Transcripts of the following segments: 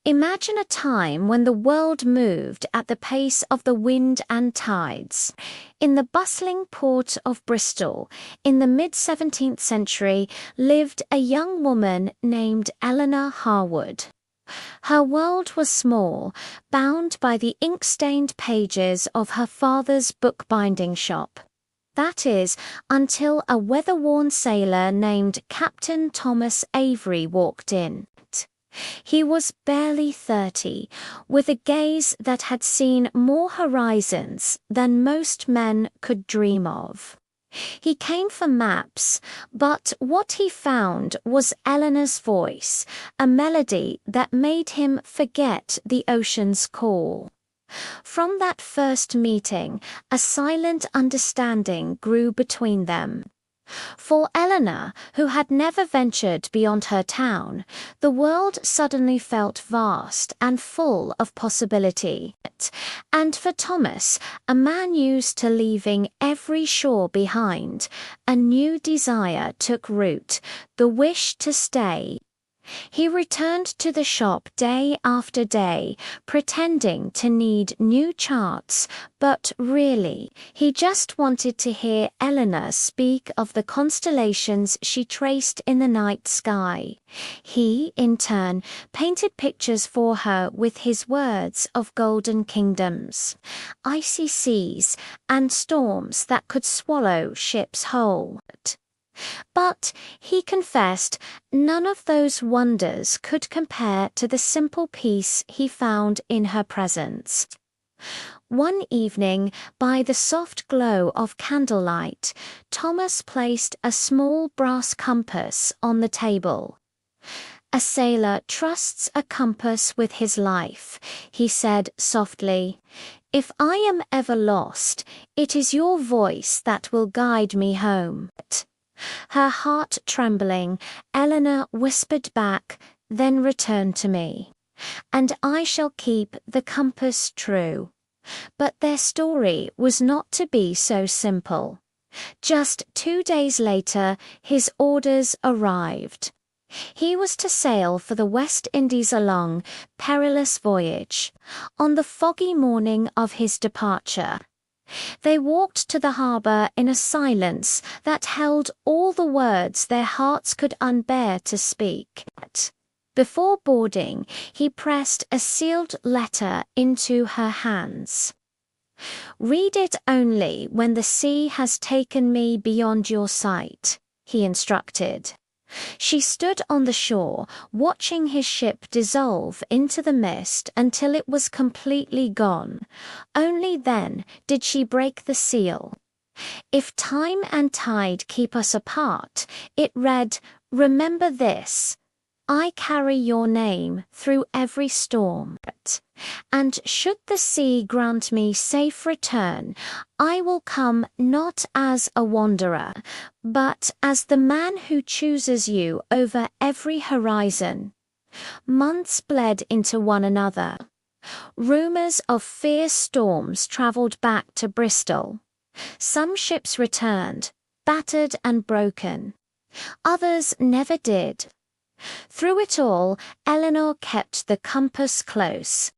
Imagine a time when the world moved at the pace of the wind and tides. In the bustling port of Bristol, in the mid-17th century, lived a young woman named Eleanor Harwood. Her world was small, bound by the ink-stained pages of her father's bookbinding shop. That is, until a weather-worn sailor named Captain Thomas Avery walked in. He was barely 30, with a gaze that had seen more horizons than most men could dream of. He came for maps, but what he found was Eleanor's voice, a melody that made him forget the ocean's call. From that first meeting, a silent understanding grew between them. For Eleanor, who had never ventured beyond her town, the world suddenly felt vast and full of possibility. And for Thomas, a man used to leaving every shore behind, a new desire took root, the wish to stay. He returned to the shop day after day, pretending to need new charts, but really, he just wanted to hear Eleanor speak of the constellations she traced in the night sky. He, in turn, painted pictures for her with his words of golden kingdoms, icy seas, and storms that could swallow ships whole. But, he confessed, none of those wonders could compare to the simple peace he found in her presence. One evening, by the soft glow of candlelight, Thomas placed a small brass compass on the table. "A sailor trusts a compass with his life," he said softly. "If I am ever lost, it is your voice that will guide me home." Her heart trembling, Eleanor whispered back, "Then return to me, and I shall keep the compass true." But their story was not to be so simple. Just 2 days later, his orders arrived. He was to sail for the West Indies along perilous voyage. On the foggy morning of his departure, they walked to the harbour in a silence that held all the words their hearts could unbear to speak. Before boarding, he pressed a sealed letter into her hands. "Read it only when the sea has taken me beyond your sight," he instructed. She stood on the shore, watching his ship dissolve into the mist until it was completely gone. Only then did she break the seal. "If time and tide keep us apart," it read, "remember this: I carry your name through every storm. And should the sea grant me safe return, I will come not as a wanderer, but as the man who chooses you over every horizon." Months bled into one another. Rumors of fierce storms traveled back to Bristol. Some ships returned, battered and broken. Others never did. Through it all, Eleanor kept the compass close,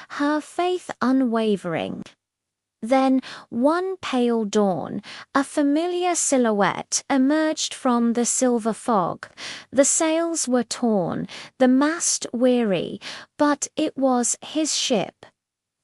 her faith unwavering. Then, one pale dawn, a familiar silhouette emerged from the silver fog. The sails were torn, the mast weary, but it was his ship.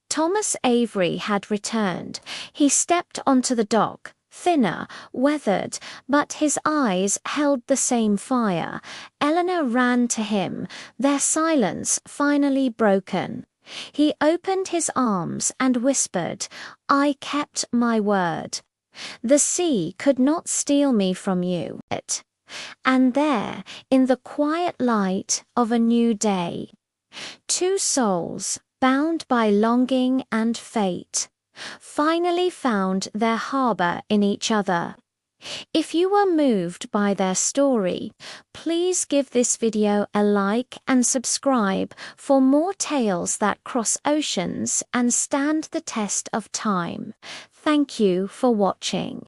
Thomas Avery had returned. He stepped onto the dock, thinner, weathered, but his eyes held the same fire. Eleanor ran to him, their silence finally broken. He opened his arms and whispered, "I kept my word. The sea could not steal me from you." And there, in the quiet light of a new day, two souls, bound by longing and fate, finally found their harbour in each other. If you were moved by their story, please give this video a like and subscribe for more tales that cross oceans and stand the test of time. Thank you for watching.